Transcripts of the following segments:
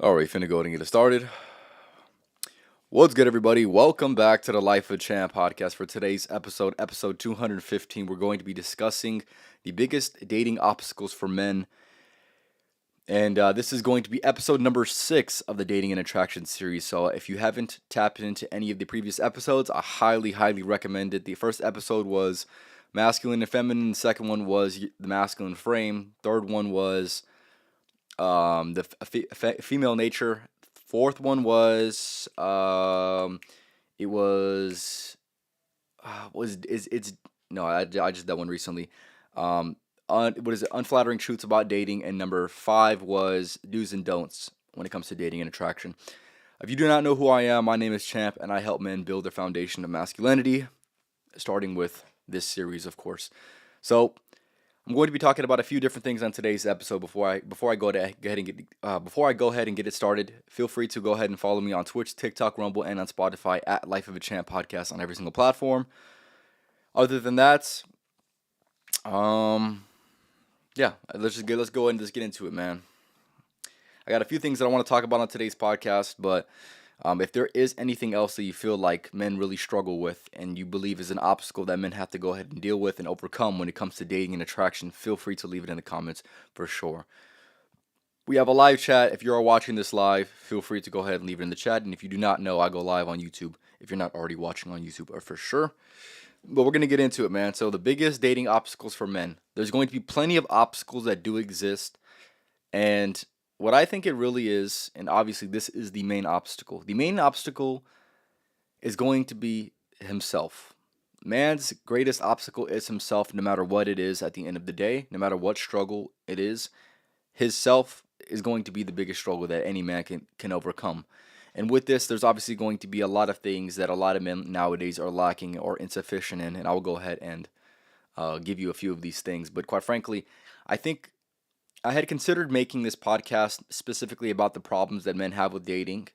Alright, finna go ahead and get it started. What's good, everybody? Welcome back to the Life of a Champ podcast. For today's episode 215, we're going to be discussing the biggest dating obstacles for men. And this is going to be episode number 6 of the Dating and Attraction series. So if you haven't tapped into any of the previous episodes, I highly recommend it. The first episode was masculine and feminine. The second one was the masculine frame. Third one was the female nature. Fourth one was it was is it's no, I just did that one recently. What is it? Unflattering truths about dating, and number 5 was do's and don'ts when it comes to dating and attraction. If you do not know who I am, my name is Champ, and I help men build their foundation of masculinity, starting with this series, of course. So I'm going to be talking about a few different things on today's episode. Before I go ahead and get it started, feel free to go ahead and follow me on Twitch, TikTok, Rumble, and on Spotify at Life of a Champ podcast on every single platform. Other than that, yeah, let's go ahead and just get into it, man. I got a few things that I want to talk about on today's podcast, but if there is anything else that you feel like men really struggle with and you believe is an obstacle that men have to go ahead and deal with and overcome when it comes to dating and attraction, feel free to leave it in the comments for sure. We have a live chat. If you're watching this live, feel free to go ahead and leave it in the chat. And if you do not know, I go live on YouTube if you're not already watching on YouTube, for sure. But we're going to get into it, man. So the biggest dating obstacles for men. There's going to be plenty of obstacles that do exist. And what I think it really is, and obviously this is the main obstacle. The main obstacle is going to be himself. Man's greatest obstacle is himself, no matter what it is at the end of the day, no matter what struggle it is. His self is going to be the biggest struggle that any man can overcome. And with this, there's obviously going to be a lot of things that a lot of men nowadays are lacking or insufficient in, and I will go ahead and give you a few of these things. But quite frankly, I think I had considered making this podcast specifically about the problems that men have with dating,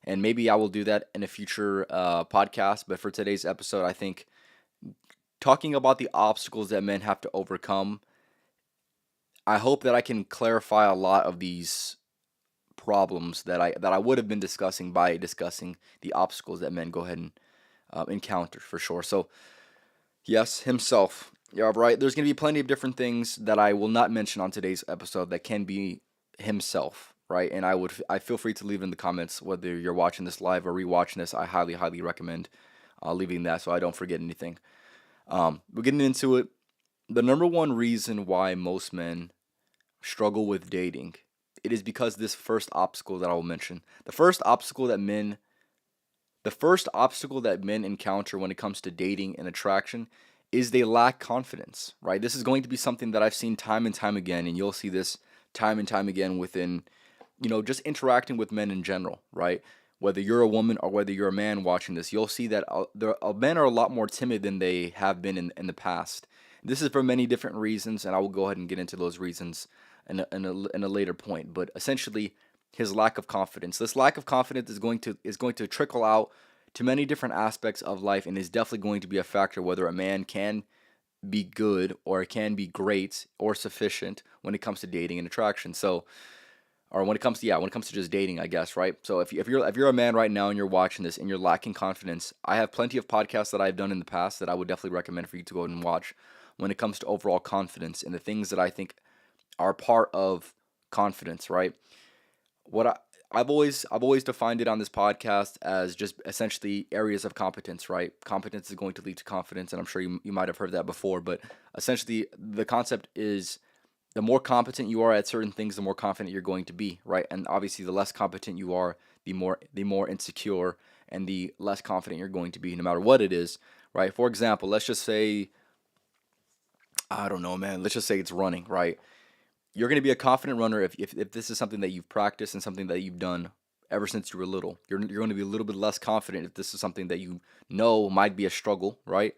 and maybe I will do that in a future podcast. But for today's episode, I think talking about the obstacles that men have to overcome, I hope that I can clarify a lot of these problems that I would have been discussing by discussing the obstacles that men go ahead and encounter for sure. So yes, himself. Yeah, right. There's gonna be plenty of different things that I will not mention on today's episode that can be himself, right? And I feel free to leave it in the comments whether you're watching this live or rewatching this. I highly recommend leaving that so I don't forget anything. We're getting into it. The number one reason why most men struggle with dating, it is because this first obstacle that I will mention. The first obstacle that men encounter when it comes to dating and attraction is they lack confidence, right? This is going to be something that I've seen time and time again, and you'll see this time and time again within, just interacting with men in general, right? Whether you're a woman or whether you're a man watching this, you'll see that men are a lot more timid than they have been in the past. This is for many different reasons, and I will go ahead and get into those reasons in a later point. But essentially, his lack of confidence. This lack of confidence is going to trickle out to many different aspects of life, and is definitely going to be a factor whether a man can be good or can be great or sufficient when it comes to dating and attraction. So, or when it comes to just dating, I guess, right? So if you're a man right now and you're watching this and you're lacking confidence, I have plenty of podcasts that I've done in the past that I would definitely recommend for you to go ahead and watch when it comes to overall confidence and the things that I think are part of confidence, right? What I've always defined it on this podcast as just essentially areas of competence, right? Competence is going to lead to confidence, and I'm sure you might have heard that before, but essentially the concept is the more competent you are at certain things, the more confident you're going to be, right? And obviously the less competent you are, the more insecure and the less confident you're going to be no matter what it is, right? For example, let's just say, I don't know, man, let's just say it's running, right? You're going to be a confident runner if this is something that you've practiced and something that you've done ever since you were little. You're going to be a little bit less confident if this is something that you know might be a struggle, right?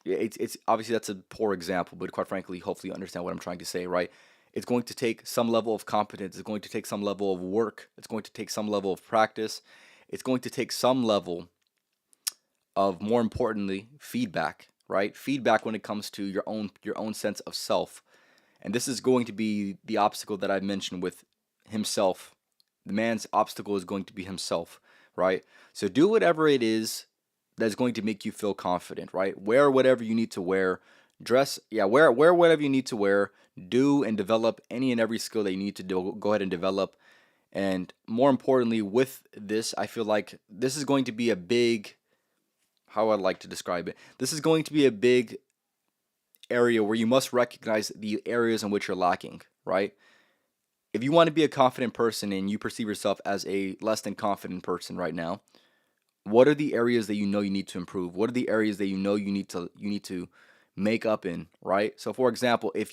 It's obviously that's a poor example, but quite frankly, hopefully you understand what I'm trying to say, right? It's going to take some level of competence. It's going to take some level of work. It's going to take some level of practice. It's going to take some level of, more importantly, feedback, right? Feedback when it comes to your own sense of self. And this is going to be the obstacle that I mentioned with himself The man's obstacle is going to be himself, right? So do whatever it is that's going to make you feel confident, right? Wear whatever you need to wear. Dress, yeah, wear whatever you need to wear. Do and develop any and every skill that you need to do. Go ahead and develop. And more importantly, with this, I feel like this is going to be a big, how I'd like to describe it. This is going to be a big area where you must recognize the areas in which you're lacking, right? If you want to be a confident person and you perceive yourself as a less than confident person right now, what are the areas that you know you need to improve? What are the areas that you know you need to make up in, right? So for example, if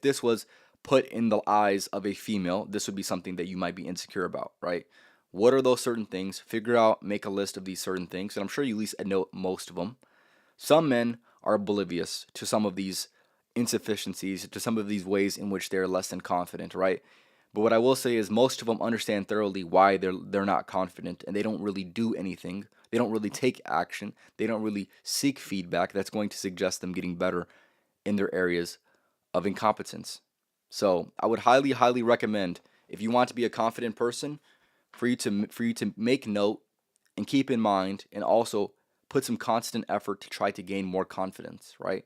this was put in the eyes of a female, this would be something that you might be insecure about, right? What are those certain things? Figure out, make a list of these certain things, and I'm sure you at least know most of them. Some men are oblivious to some of these insufficiencies, to some of these ways in which they're less than confident, right? But what I will say is most of them understand thoroughly why they're not confident, and they don't really do anything. They don't really take action. They don't really seek feedback that's going to suggest them getting better in their areas of incompetence. So I would highly, highly recommend, if you want to be a confident person, for you to make note and keep in mind, and also put some constant effort to try to gain more confidence, right?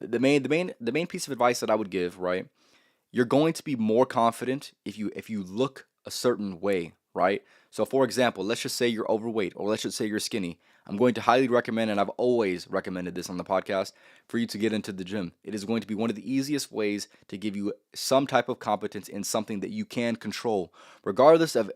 The main piece of advice that I would give, right? You're going to be more confident if you look a certain way, right? So for example, let's just say you're overweight, or let's just say you're skinny. I'm going to highly recommend, and I've always recommended this on the podcast, for you to get into the gym. It is going to be one of the easiest ways to give you some type of competence in something that you can control, regardless of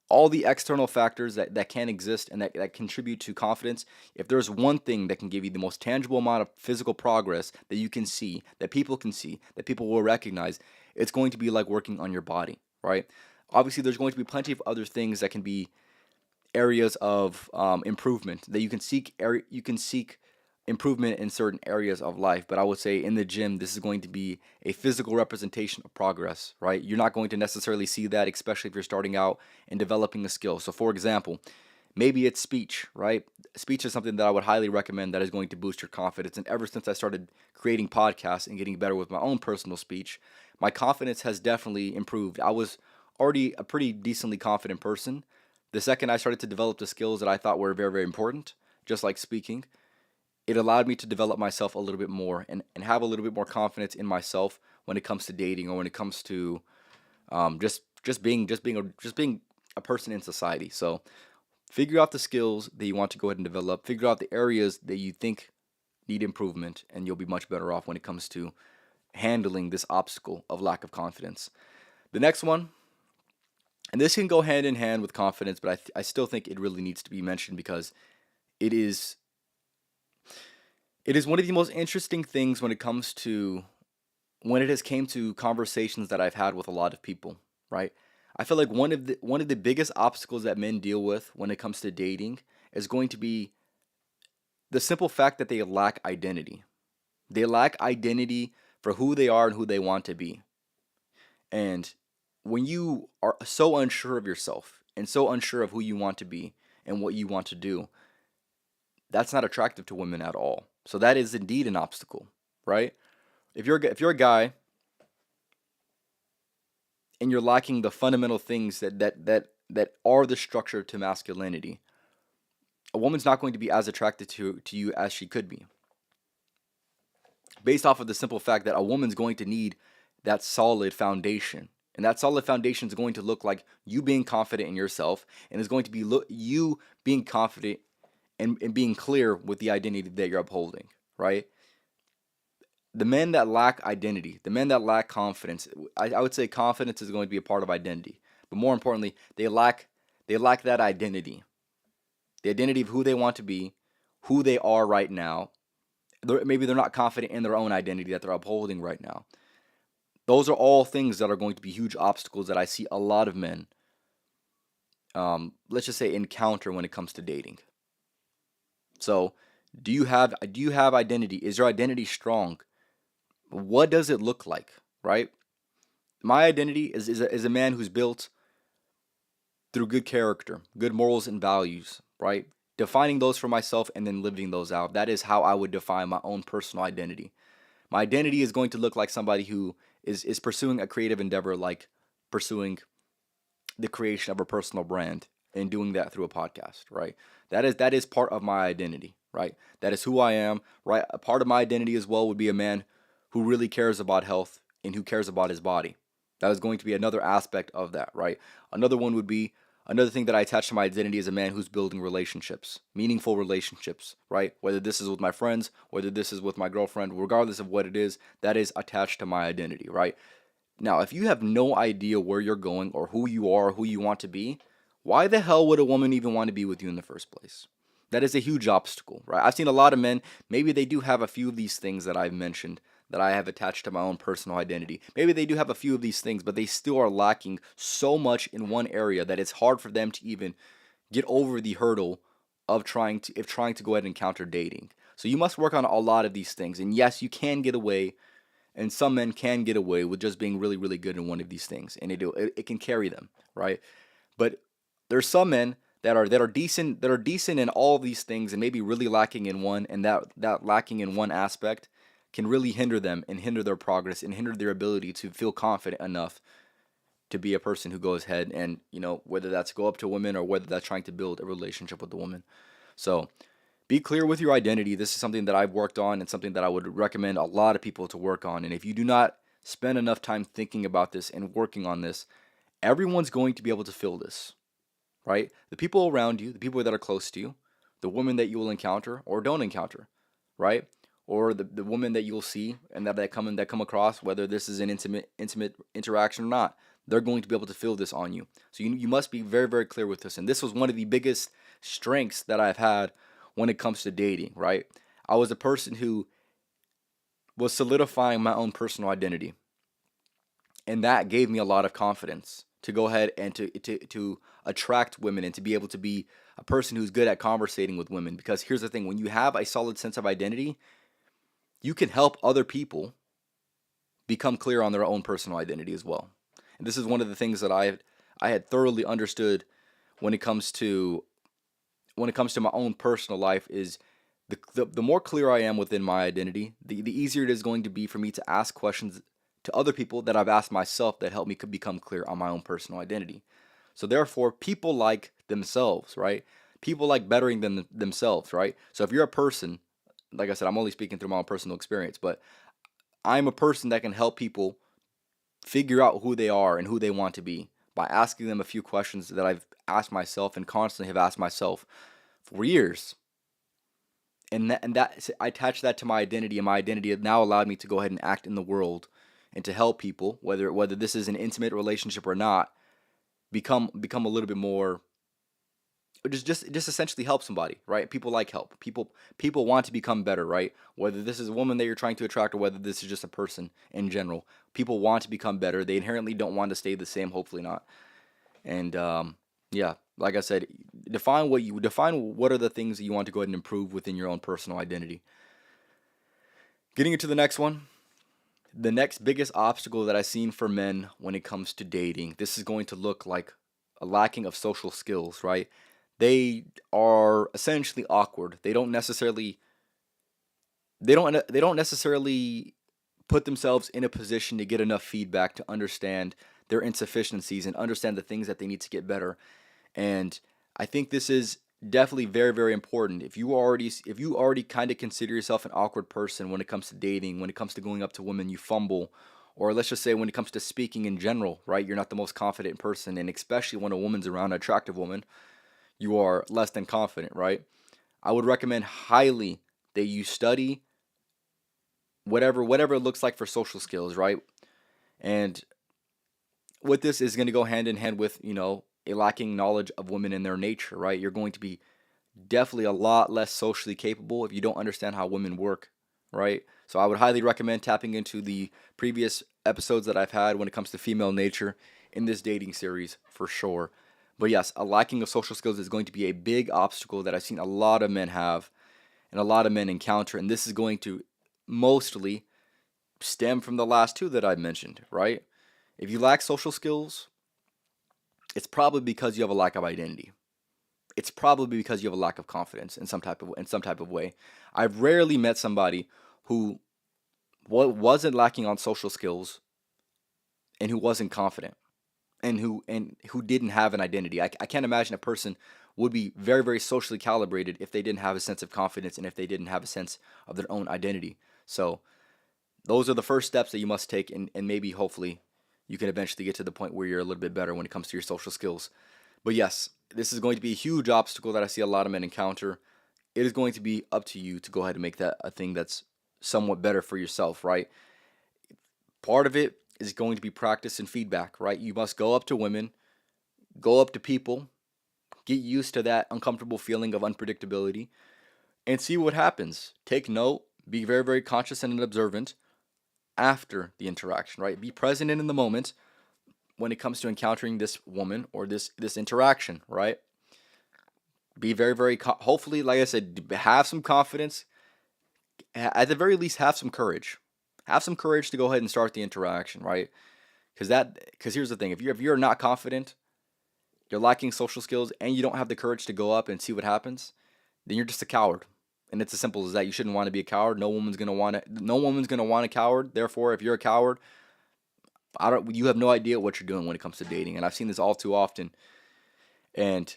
all the external factors that can exist and that contribute to confidence. If there's one thing that can give you the most tangible amount of physical progress that you can see, that people will recognize, it's going to be like working on your body, right? Obviously, there's going to be plenty of other things that can be areas of improvement that you can seek improvement in certain areas of life. But I would say in the gym, this is going to be a physical representation of progress, right? You're not going to necessarily see that, especially if you're starting out and developing a skill. So for example, maybe it's speech, right? Speech is something that I would highly recommend that is going to boost your confidence. And ever since I started creating podcasts and getting better with my own personal speech, my confidence has definitely improved. I was already a pretty decently confident person. The second I started to develop the skills that I thought were very, very important, just like speaking, it allowed me to develop myself a little bit more, and have a little bit more confidence in myself when it comes to dating, or when it comes to just being a person in society. So figure out the skills that you want to go ahead and develop. Figure out the areas that you think need improvement, and you'll be much better off when it comes to handling this obstacle of lack of confidence. The next one, and this can go hand in hand with confidence, but I still think it really needs to be mentioned because it is it is one of the most interesting things when it comes to when it has came to conversations that I've had with a lot of people, right? I feel like one of the biggest obstacles that men deal with when it comes to dating is going to be the simple fact that they lack identity. They lack identity for who they are and who they want to be. And when you are so unsure of yourself and so unsure of who you want to be and what you want to do, that's not attractive to women at all. So that is indeed an obstacle, right? If you're a guy and you're lacking the fundamental things that are the structure to masculinity, a woman's not going to be as attracted to you as she could be, based off of the simple fact that a woman's going to need that solid foundation. And that solid foundation is going to look like you being confident in yourself, and is going to be you being confident and being clear with the identity that you're upholding, right? The men that lack identity, the men that lack confidence, I would say confidence is going to be a part of identity. But more importantly, they lack that identity. The identity of who they want to be, who they are right now. Maybe they're not confident in their own identity that they're upholding right now. Those are all things that are going to be huge obstacles that I see a lot of men, let's just say, encounter when it comes to dating. So, do you have identity? Is your identity strong? What does it look like, right? My identity is a man who's built through good character, good morals and values, right? Defining those for myself and then living those out. That is how I would define my own personal identity. My identity is going to look like somebody who is pursuing a creative endeavor, like pursuing the creation of a personal brand and doing that through a podcast, right? That is part of my identity, right? That is who I am, right? A part of my identity as well would be a man who really cares about health and who cares about his body. That is going to be another aspect of that, right? Another one would be another thing that I attach to my identity is a man who's building relationships, meaningful relationships, right? Whether this is with my friends, whether this is with my girlfriend, regardless of what it is, that is attached to my identity, right? Now, if you have no idea where you're going or who you are, who you want to be, why the hell would a woman even want to be with you in the first place? That is a huge obstacle, right? I've seen a lot of men, maybe they do have a few of these things that I've mentioned that I have attached to my own personal identity. Maybe they do have a few of these things, but they still are lacking so much in one area that it's hard for them to even get over the hurdle of trying to go ahead and encounter dating. So you must work on a lot of these things. And yes, you can get away, and some men can get away with just being really, really good in one of these things, and it can carry them, right? But there's some men that are decent in all of these things and maybe really lacking in one, and that lacking in one aspect can really hinder them and hinder their progress and hinder their ability to feel confident enough to be a person who goes ahead and, whether that's go up to women or whether that's trying to build a relationship with the woman. So be clear with your identity. This is something that I've worked on and something that I would recommend a lot of people to work on. And if you do not spend enough time thinking about this and working on this, everyone's going to be able to feel this, right? The people around you, the people that are close to you, the women that you will encounter or don't encounter, right? Or the women that you'll see and that come across, whether this is an intimate interaction or not, they're going to be able to feel this on you. So you must be very, very clear with this. And this was one of the biggest strengths that I've had when it comes to dating, right? I was a person who was solidifying my own personal identity. And that gave me a lot of confidence to go ahead and to attract women and to be able to be a person who's good at conversating with women. Because here's the thing, when you have a solid sense of identity, you can help other people become clear on their own personal identity as well. And this is one of the things that I had thoroughly understood when it comes to my own personal life is the more clear I am within my identity, the easier it is going to be for me to ask questions to other people that I've asked myself that help me become clear on my own personal identity. So therefore, people like themselves, right? People like bettering themselves, right? So if you're a person, like I said, I'm only speaking through my own personal experience, but I'm a person that can help people figure out who they are and who they want to be by asking them a few questions that I've asked myself and constantly have asked myself for years. And that I attach that to my identity, and my identity has now allowed me to go ahead and act in the world and to help people, whether this is an intimate relationship or not, become a little bit more, or just essentially help somebody, right? People like help. People want to become better, right? Whether this is a woman that you're trying to attract or whether this is just a person in general, people want to become better. They inherently don't want to stay the same. Hopefully not. And yeah, like I said, define what are the things that you want to go ahead and improve within your own personal identity. Getting into the next one, the next biggest obstacle that I've seen for men when it comes to dating, this is going to look like a lacking of social skills, right? They are essentially awkward. They don't necessarily put themselves in a position to get enough feedback to understand their insufficiencies and understand the things that they need to get better. And I think this is definitely very, very important. If you already kind of consider yourself an awkward person when it comes to dating, when it comes to going up to women, you fumble, or let's just say when it comes to speaking in general, right? You're not the most confident person, and especially when a woman's around, an attractive woman, you are less than confident, right? I would recommend highly that you study whatever it looks like for social skills, right? And what this is going to go hand in hand with, a lacking knowledge of women and their nature, right? You're going to be definitely a lot less socially capable if you don't understand how women work, right? So I would highly recommend tapping into the previous episodes that I've had when it comes to female nature in this dating series for sure. But yes, a lacking of social skills is going to be a big obstacle that I've seen a lot of men have and a lot of men encounter, and this is going to mostly stem from the last two that I mentioned, right? If you lack social skills, it's probably because you have a lack of identity. It's probably because you have a lack of confidence in some type of way. I've rarely met somebody who wasn't lacking on social skills and who wasn't confident. and who didn't have an identity. I can't imagine a person would be very, very socially calibrated if they didn't have a sense of confidence and if they didn't have a sense of their own identity. So those are the first steps that you must take, and maybe hopefully you can eventually get to the point where you're a little bit better when it comes to your social skills. But yes, this is going to be a huge obstacle that I see a lot of men encounter. It is going to be up to you to go ahead and make that a thing that's somewhat better for yourself, right? Part of it is going to be practice and feedback, right? You must go up to women, go up to people, get used to that uncomfortable feeling of unpredictability, and see what happens. Take note, be very, very conscious and observant after the interaction, right? Be present in the moment when it comes to encountering this woman or this interaction, right? Be very, very, hopefully, like I said, have some confidence. At the very least, have some courage. Have some courage to go ahead and start the interaction, right? Because here's the thing: if you're not confident, you're lacking social skills, and you don't have the courage to go up and see what happens, then you're just a coward. And it's as simple as that. You shouldn't want to be a coward. No woman's gonna want it. No woman's gonna want a coward. Therefore, if you're a coward, I don't. You have no idea what you're doing when it comes to dating. And I've seen this all too often. And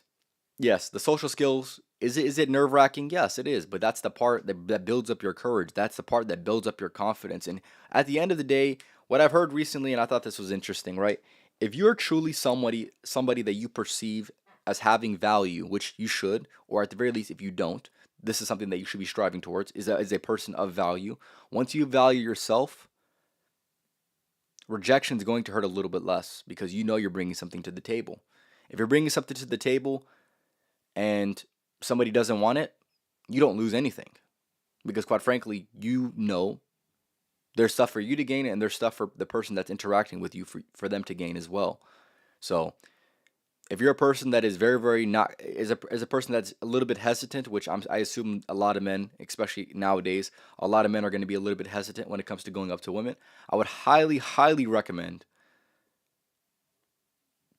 yes, the social skills, is it nerve wracking? Yes, it is. But that's the part that builds up your courage. That's the part that builds up your confidence. And at the end of the day, what I've heard recently, and I thought this was interesting, right? If you're truly somebody that you perceive as having value, which you should, or at the very least, if you don't, this is something that you should be striving towards, is a person of value. Once you value yourself, rejection is going to hurt a little bit less because you know you're bringing something to the table. If you're bringing something to the table and somebody doesn't want it, you don't lose anything because, quite frankly, you know there's stuff for you to gain and there's stuff for the person that's interacting with you for them to gain as well. So if you're a person that is very, very not is a person that's a little bit hesitant, which I assume a lot of men, especially nowadays, a lot of men are going to be a little bit hesitant when it comes to going up to women. I would highly, highly recommend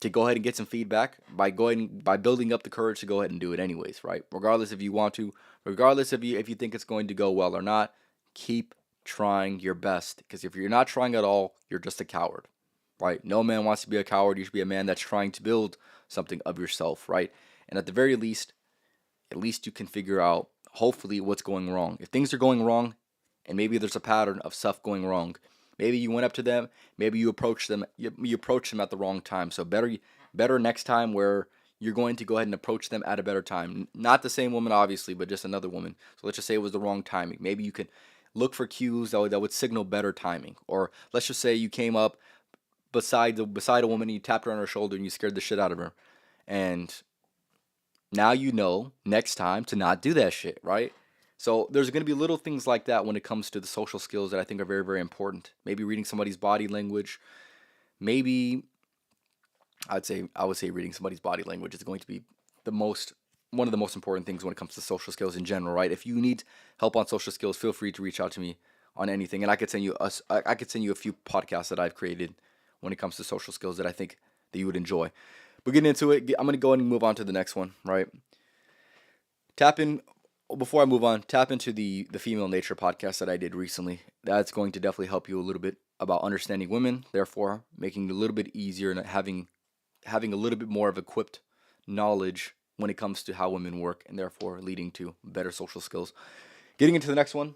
to go ahead and get some feedback by building up the courage to go ahead and do it anyways, right? Regardless if you want to, regardless if you think it's going to go well or not, keep trying your best because if you're not trying at all, you're just a coward, right? No man wants to be a coward. You should be a man that's trying to build something of yourself, right? And at the very least, at least you can figure out hopefully what's going wrong. If things are going wrong and maybe there's a pattern of stuff going wrong, maybe you went up to them, maybe you approached them, you approached them at the wrong time. So better next time where you're going to go ahead and approach them at a better time. Not the same woman, obviously, but just another woman. So let's just say it was the wrong timing. Maybe you could look for cues that would signal better timing. Or let's just say you came up beside a woman and you tapped her on her shoulder and you scared the shit out of her. And now you know next time to not do that shit, right? So there's going to be little things like that when it comes to the social skills that I think are very, very important. Maybe reading somebody's body language. Maybe I would say reading somebody's body language is going to be one of the most important things when it comes to social skills in general, right? If you need help on social skills, feel free to reach out to me on anything, and I could send you a few podcasts that I've created when it comes to social skills that I think that you would enjoy. But getting into it, I'm gonna go ahead and move on to the next one, right? Before I move on, tap into the Female Nature podcast that I did recently. That's going to definitely help you a little bit about understanding women, therefore making it a little bit easier and having a little bit more of equipped knowledge when it comes to how women work and therefore leading to better social skills. Getting into the next one,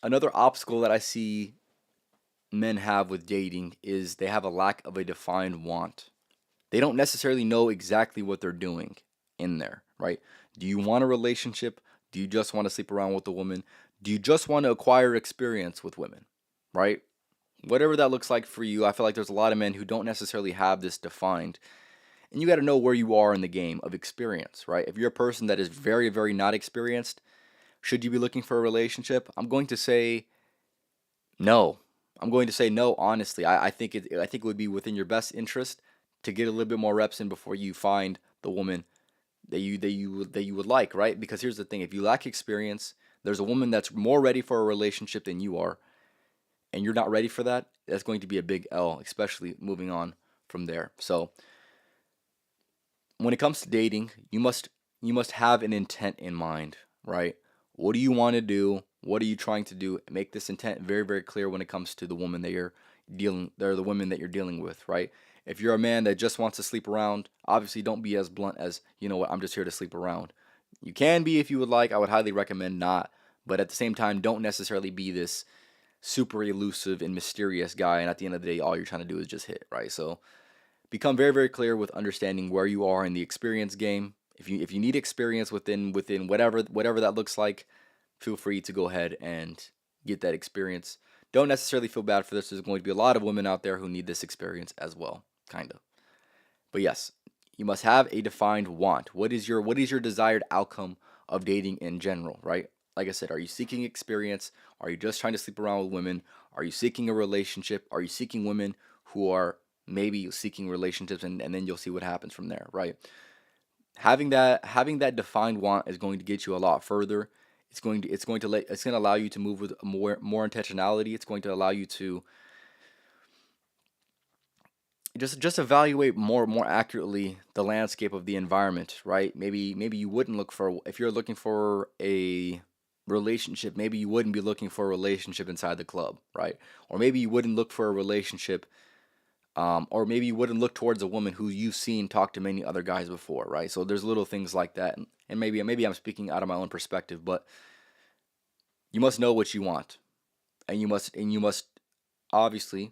another obstacle that I see men have with dating is they have a lack of a defined want. They don't necessarily know exactly what they're doing in there, right? Do you want a relationship? Do you just want to sleep around with a woman? Do you just want to acquire experience with women, right? Whatever that looks like for you, I feel like there's a lot of men who don't necessarily have this defined. And you got to know where you are in the game of experience, right? If you're a person that is very, very not experienced, should you be looking for a relationship? I'm going to say no. I'm going to say no, honestly. I think it would be within your best interest to get a little bit more reps in before you find the woman that you would like, right? Because here's the thing, if you lack experience, there's a woman that's more ready for a relationship than you are, and you're not ready for that, that's going to be a big L, especially moving on from there. So when it comes to dating, you must have an intent in mind, right? What do you want to do? What are you trying to do? Make this intent very, very clear when it comes to the woman that they're the women that you're dealing with, right? If you're a man that just wants to sleep around, obviously don't be as blunt as, you know what, I'm just here to sleep around. You can be if you would like. I would highly recommend not. But at the same time, don't necessarily be this super elusive and mysterious guy. And at the end of the day, all you're trying to do is just hit, right? So become very, very clear with understanding where you are in the experience game. If you need experience within whatever that looks like, feel free to go ahead and get that experience. Don't necessarily feel bad for this. There's going to be a lot of women out there who need this experience as well, kind of. But yes, you must have a defined want. What is your desired outcome of dating in general, right? Like I said, are you seeking experience? Are you just trying to sleep around with women? Are you seeking a relationship? Are you seeking women who are maybe seeking relationships, and then you'll see what happens from there, right? Having that defined want is going to get you a lot further. It's going to allow you to move with more intentionality. It's going to allow you to just evaluate more accurately the landscape of the environment, right? Maybe you wouldn't look for, if you're looking for a relationship, maybe you wouldn't be looking for a relationship inside the club, right? Or maybe you wouldn't look for a relationship, or maybe you wouldn't look towards a woman who you've seen talk to many other guys before, right? So there's little things like that, and maybe I'm speaking out of my own perspective, but you must know what you want, and you must obviously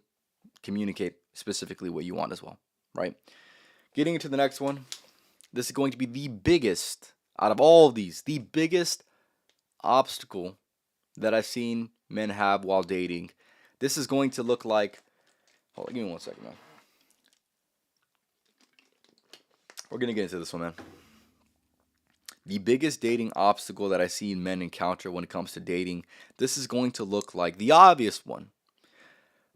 communicate specifically what you want as well, right? Getting into the next one, this is going to be the biggest out of all of these, the biggest obstacle that I've seen men have while dating. This is going to look like, hold on, give me 1 second, man. We're going to get into this one, man. The biggest dating obstacle that I see men encounter when it comes to dating, this is going to look like the obvious one.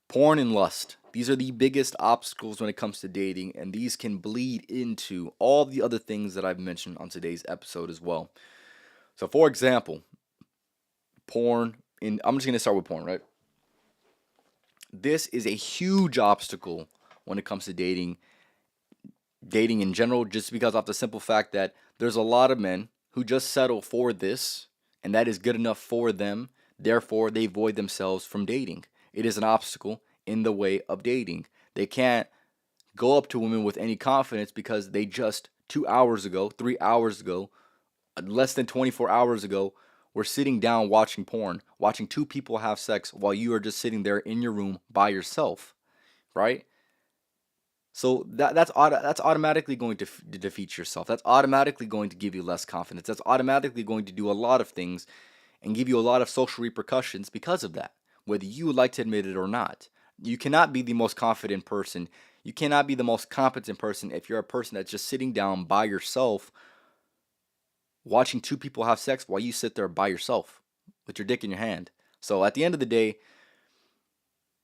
Porn and lust. These are the biggest obstacles when it comes to dating, and these can bleed into all the other things that I've mentioned on today's episode as well. So, for example, I'm just going to start with porn, right? This is a huge obstacle when it comes to dating in general, just because of the simple fact that there's a lot of men who just settle for this, and that is good enough for them. Therefore, they void themselves from dating. It is an obstacle in the way of dating. They can't go up to women with any confidence because they just 2 hours ago, 3 hours ago, less than 24 hours ago, were sitting down watching porn, watching two people have sex while you are just sitting there in your room by yourself, right? So that's automatically going to defeat yourself. That's automatically going to give you less confidence. That's automatically going to do a lot of things and give you a lot of social repercussions because of that, whether you would like to admit it or not. You cannot be the most confident person. You cannot be the most competent person if you're a person that's just sitting down by yourself watching two people have sex while you sit there by yourself with your dick in your hand. So at the end of the day,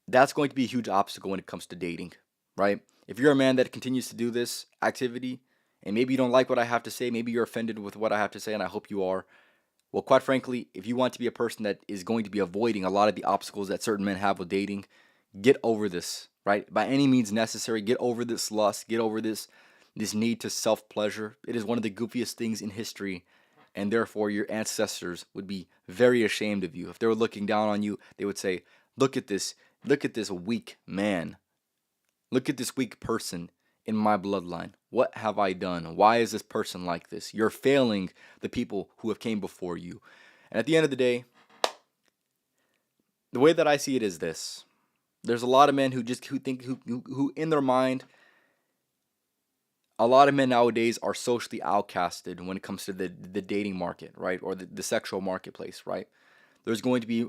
that's going to be a huge obstacle when it comes to dating, right? If you're a man that continues to do this activity, and maybe you don't like what I have to say, maybe you're offended with what I have to say, and I hope you are. Well, quite frankly, if you want to be a person that is going to be avoiding a lot of the obstacles that certain men have with dating, get over this, right? By any means necessary, get over this lust, get over this need to self-pleasure. It is one of the goofiest things in history, and therefore your ancestors would be very ashamed of you. If they were looking down on you, they would say, look at this weak man. Look at this weak person in my bloodline. What have I done? Why is this person like this? You're failing the people who have came before you. And at the end of the day, the way that I see it is this. There's a lot of men who in their mind, a lot of men nowadays are socially outcasted when it comes to the dating market, right? Or the sexual marketplace, right? There's going to be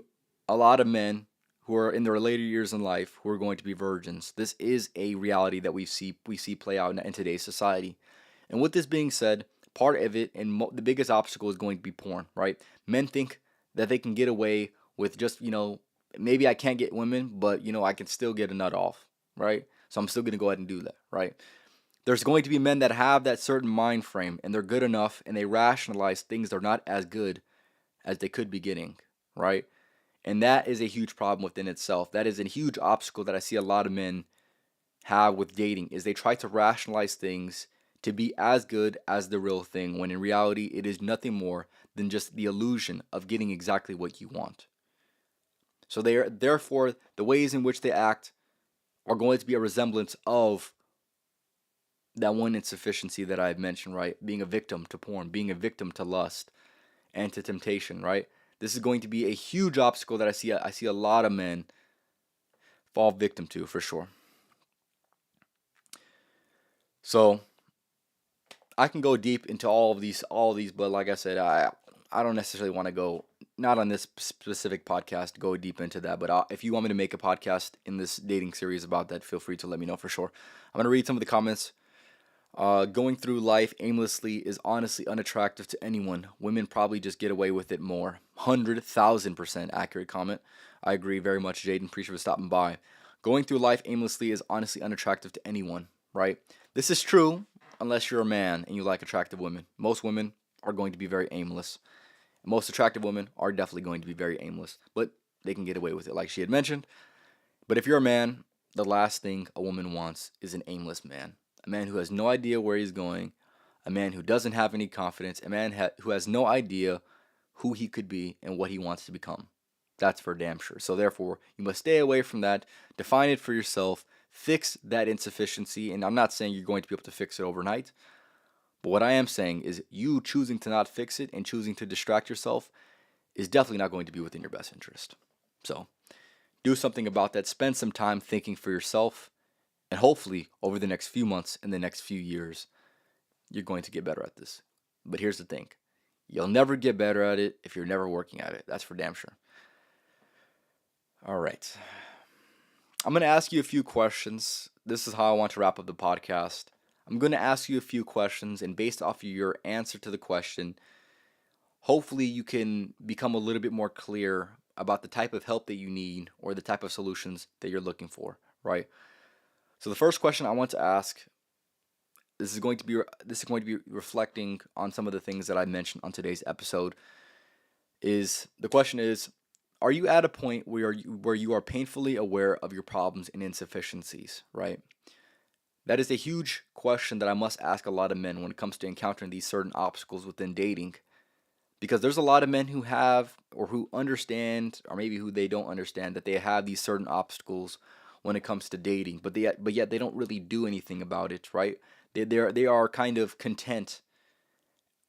a lot of men who are in their later years in life who are going to be virgins. This is a reality that we see play out in today's society. And with this being said, part of it and the biggest obstacle is going to be porn, right? Men think that they can get away with just, maybe I can't get women, but I can still get a nut off, right? So I'm still going to go ahead and do that, right? There's going to be men that have that certain mind frame and they're good enough and they rationalize things that are not as good as they could be getting, right? And that is a huge problem within itself. That is a huge obstacle that I see a lot of men have with dating, is they try to rationalize things to be as good as the real thing, when in reality it is nothing more than just the illusion of getting exactly what you want. So therefore, the ways in which they act are going to be a resemblance of that one insufficiency that I've mentioned, right? Being a victim to porn, being a victim to lust and to temptation, right? This is going to be a huge obstacle that I see a lot of men fall victim to for sure. So I can go deep into all of these, but like I said, I don't necessarily want to go, not on this specific podcast, go deep into that. But if you want me to make a podcast in this dating series about that, feel free to let me know for sure. I'm gonna read some of the comments. Going through life aimlessly is honestly unattractive to anyone. Women probably just get away with it more. 100,000% accurate comment. I agree very much, Jaden. Appreciate you for stopping by. Going through life aimlessly is honestly unattractive to anyone, right? This is true unless you're a man and you like attractive women. Most women are going to be very aimless. Most attractive women are definitely going to be very aimless, but they can get away with it, like she had mentioned. But if you're a man, the last thing a woman wants is an aimless man. A man who has no idea where he's going, a man who doesn't have any confidence, a man who has no idea who he could be and what he wants to become. That's for damn sure. So therefore, you must stay away from that, define it for yourself, fix that insufficiency, and I'm not saying you're going to be able to fix it overnight, but what I am saying is you choosing to not fix it and choosing to distract yourself is definitely not going to be within your best interest. So, do something about that. Spend some time thinking for yourself. And hopefully, over the next few months and the next few years, you're going to get better at this. But here's the thing, you'll never get better at it if you're never working at it. That's for damn sure. All right. I'm going to ask you a few questions. This is how I want to wrap up the podcast. I'm going to ask you a few questions, and based off of your answer to the question, hopefully you can become a little bit more clear about the type of help that you need or the type of solutions that you're looking for, right? So the first question I want to ask, this is going to be reflecting on some of the things that I mentioned on today's episode. The question is, are you at a point where you are painfully aware of your problems and insufficiencies, right? That is a huge question that I must ask a lot of men when it comes to encountering these certain obstacles within dating. Because there's a lot of men who have, or who understand, or maybe who they don't understand, that they have these certain obstacles when it comes to dating, but yet they don't really do anything about it, right? They are kind of content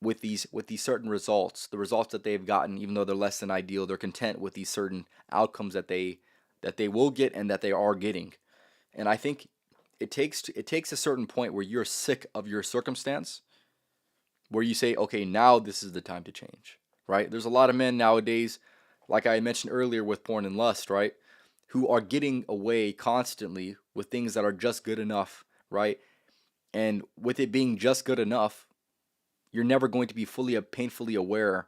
with these certain results, the results that they've gotten, even though they're less than ideal. They're content with these certain outcomes that they will get and that they are getting. And I think it takes a certain point where you're sick of your circumstance, where you say, okay, now this is the time to change, right? There's a lot of men nowadays, like I mentioned earlier with porn and lust, right, who are getting away constantly with things that are just good enough, right? And with it being just good enough, you're never going to be fully painfully aware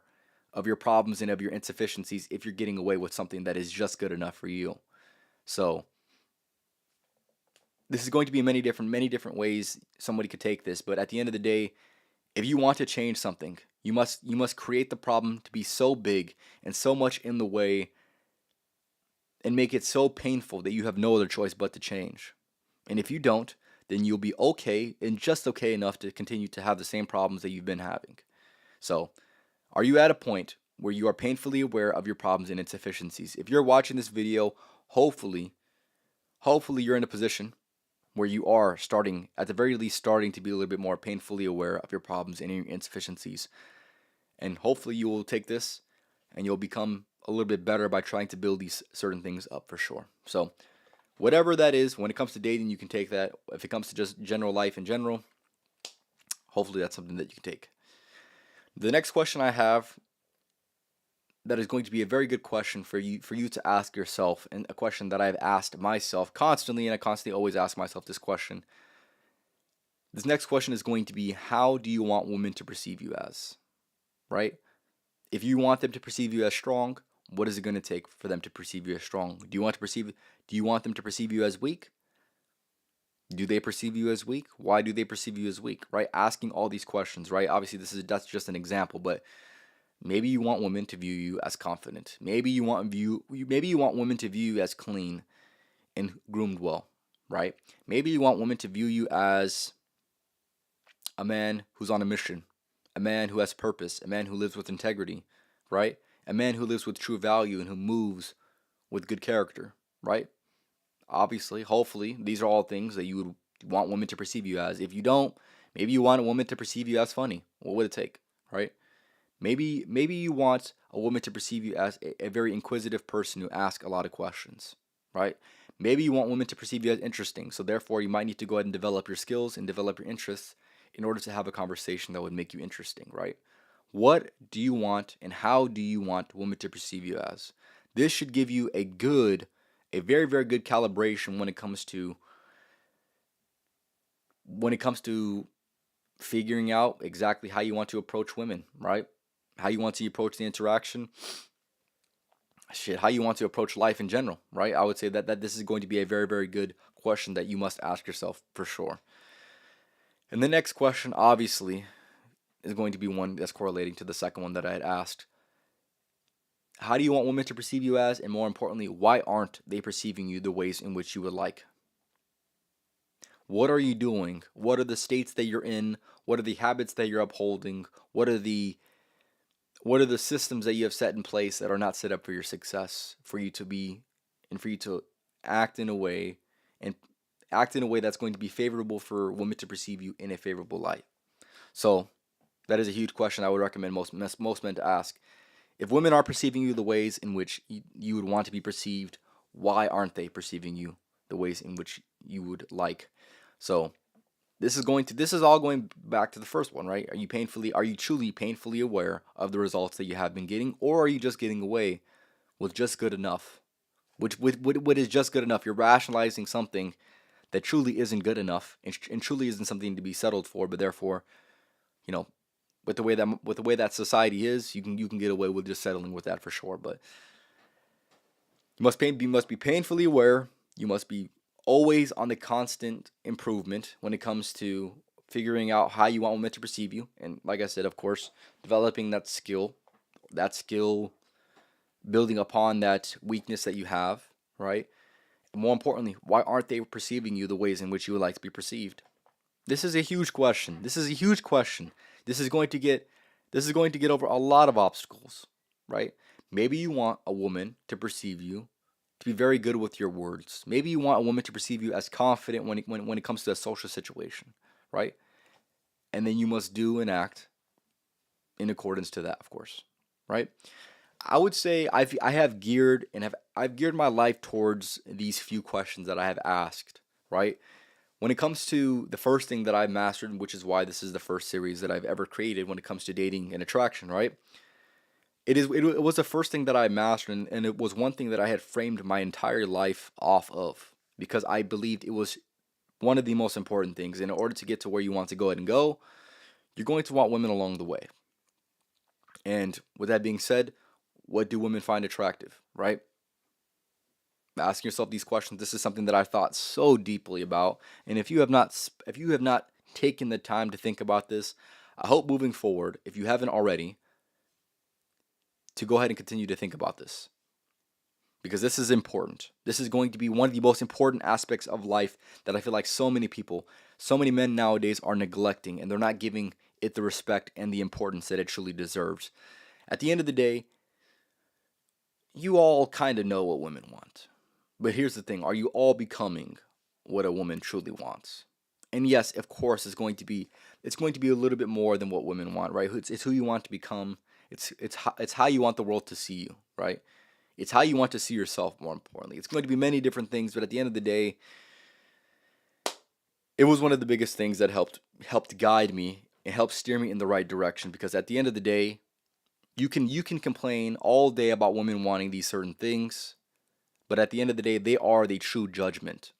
of your problems and of your insufficiencies if you're getting away with something that is just good enough for you. So this is going to be many different ways somebody could take this, but at the end of the day, if you want to change something, you must create the problem to be so big and so much in the way and make it so painful that you have no other choice but to change. And if you don't, then you'll be okay and just okay enough to continue to have the same problems that you've been having. So, are you at a point where you are painfully aware of your problems and insufficiencies? If you're watching this video, hopefully you're in a position where you are starting, at the very least, starting to be a little bit more painfully aware of your problems and your insufficiencies. And hopefully you will take this and you'll become a little bit better by trying to build these certain things up for sure. So, whatever that is, when it comes to dating, you can take that. If it comes to just general life in general, hopefully that's something that you can take. The next question I have, that is going to be a very good question for you to ask yourself, and a question that I've asked myself constantly, and I constantly always ask myself this question. This next question is going to be, how do you want women to perceive you as? Right? If you want them to perceive you as strong, what is it going to take for them to perceive you as strong? Do you want them to perceive you as weak? Do they perceive you as weak? Why do they perceive you as weak? Right? Asking all these questions, right? Obviously that's just an example, but maybe you want women to view you as confident. Maybe you want women to view you as clean and groomed well, right? Maybe you want women to view you as a man who's on a mission, a man who has purpose, a man who lives with integrity, right? A man who lives with true value and who moves with good character, right? Obviously, hopefully, these are all things that you would want women to perceive you as. If you don't, maybe you want a woman to perceive you as funny. What would it take, right? Maybe you want a woman to perceive you as a very inquisitive person who asks a lot of questions, right? Maybe you want women to perceive you as interesting, so therefore you might need to go ahead and develop your skills and develop your interests in order to have a conversation that would make you interesting, right? What do you want and how do you want women to perceive you as? This should give you a very, very good calibration when it comes to figuring out exactly how you want to approach women, right? How you want to approach the interaction, shit, how you want to approach life in general, right? I would say that this is going to be a very, very good question that you must ask yourself for sure. And the next question, obviously, is going to be one that's correlating to the second one that I had asked. How do you want women to perceive you as? And more importantly, why aren't they perceiving you the ways in which you would like? What are you doing? What are the states that you're in? What are the habits that you're upholding? What are the systems that you have set in place that are not set up for your success, for you to be and for you to act in a way and act in a way that's going to be favorable for women to perceive you in a favorable light? So, that is a huge question I would recommend most men to ask. If women are perceiving you the ways in which you would want to be perceived, why aren't they perceiving you the ways in which you would like? So, this is all going back to the first one, right? Are you truly painfully aware of the results that you have been getting, or are you just getting away with just good enough? Which what is just good enough? You're rationalizing something that truly isn't good enough and truly isn't something to be settled for, but therefore, you know, with the way that society is, you can get away with just settling with that for sure. But you must be painfully aware. You must be always on the constant improvement when it comes to figuring out how you want women to perceive you. And like I said, of course, developing that skill, building upon that weakness that you have, right? And more importantly, why aren't they perceiving you the ways in which you would like to be perceived? This is a huge question. This is a huge question. This is going to get this is going to get over a lot of obstacles, right? Maybe you want a woman to perceive you to be very good with your words. Maybe you want a woman to perceive you as confident when it comes to a social situation, right? And then you must do and act in accordance to that, of course, right? I would say I've geared my life towards these few questions that I have asked, right? When it comes to the first thing that I've mastered, which is why this is the first series that I've ever created when it comes to dating and attraction, right? It was the first thing that I mastered, and it was one thing that I had framed my entire life off of because I believed it was one of the most important things. In order to get to where you want to go ahead and go, you're going to want women along the way. And with that being said, what do women find attractive, right? Asking yourself these questions. This is something that I thought so deeply about. And if you have not taken the time to think about this, I hope moving forward, if you haven't already, to go ahead and continue to think about this because this is important. This is going to be one of the most important aspects of life that I feel like so many people, so many men nowadays are neglecting, and they're not giving it the respect and the importance that it truly deserves. At the end of the day, you all kind of know what women want. But here's the thing, are you all becoming what a woman truly wants? And yes, of course, it's going to be a little bit more than what women want, right? It's who you want to become. It's how you want the world to see you, right? It's how you want to see yourself, more importantly. It's going to be many different things, but at the end of the day, it was one of the biggest things that helped guide me and helped steer me in the right direction because at the end of the day, you can complain all day about women wanting these certain things, but at the end of the day, they are the true judgment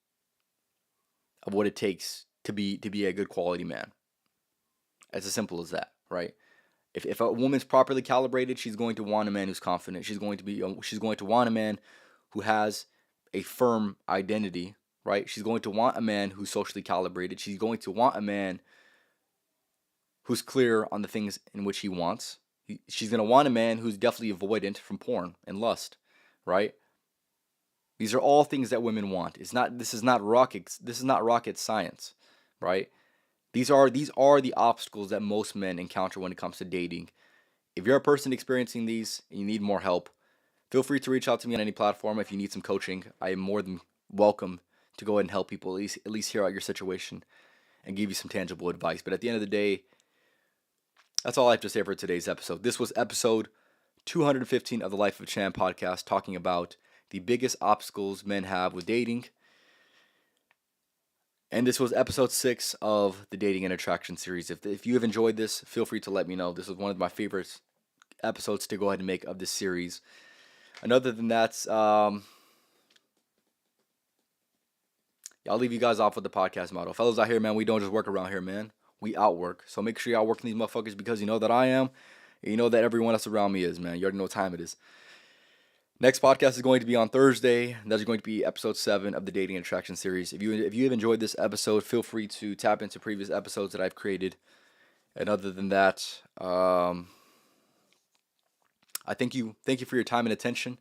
of what it takes to be a good quality man. It's as simple as that, right? If a woman's properly calibrated, she's going to want a man who's confident. She's going to want a man who has a firm identity, right? She's going to want a man who's socially calibrated. She's going to want a man who's clear on the things in which he wants. She's going to want a man who's definitely avoidant from porn and lust, right? These are all things that women want. This is not rocket science, right? These are the obstacles that most men encounter when it comes to dating. If you're a person experiencing these and you need more help, feel free to reach out to me on any platform if you need some coaching. I am welcome to go ahead and help people, at least hear out your situation and give you some tangible advice. But at the end of the day, that's all I have to say for today's episode. This was episode 215 of the Life of a Champ podcast, talking about the biggest obstacles men have with dating. And this was episode 6 of the Dating and Attraction series. If you have enjoyed this, feel free to let me know. This is one of my favorite episodes to go ahead and make of this series. And other than that, I'll leave you guys off with the podcast motto. Fellas out here, man, we don't just work around here, man. We outwork. So make sure y'all working these motherfuckers, because you know that I am. And you know that everyone else around me is, man. You already know what time it is. Next podcast is going to be on Thursday. That's going to be episode 7 of the Dating and Attraction series. If you have enjoyed this episode, feel free to tap into previous episodes that I've created. And other than that, I thank you for your time and attention.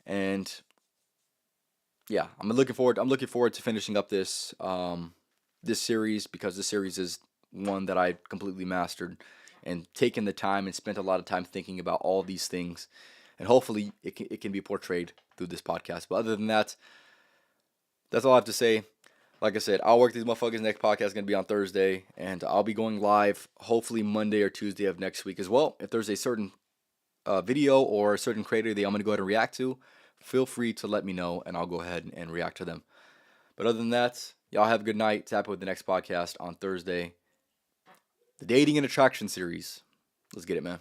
And yeah, I'm looking forward to finishing up this this series, because this series is one that I completely mastered and taken the time and spent a lot of time thinking about all these things. And hopefully it can be portrayed through this podcast. But other than that, that's all I have to say. Like I said, I'll work these motherfuckers. Next podcast is going to be on Thursday. And I'll be going live hopefully Monday or Tuesday of next week as well. If there's a certain video or a certain creator that I'm going to go ahead and react to, feel free to let me know and I'll go ahead and react to them. But other than that, y'all have a good night. Tap with the next podcast on Thursday. The Dating and Attraction series. Let's get it, man.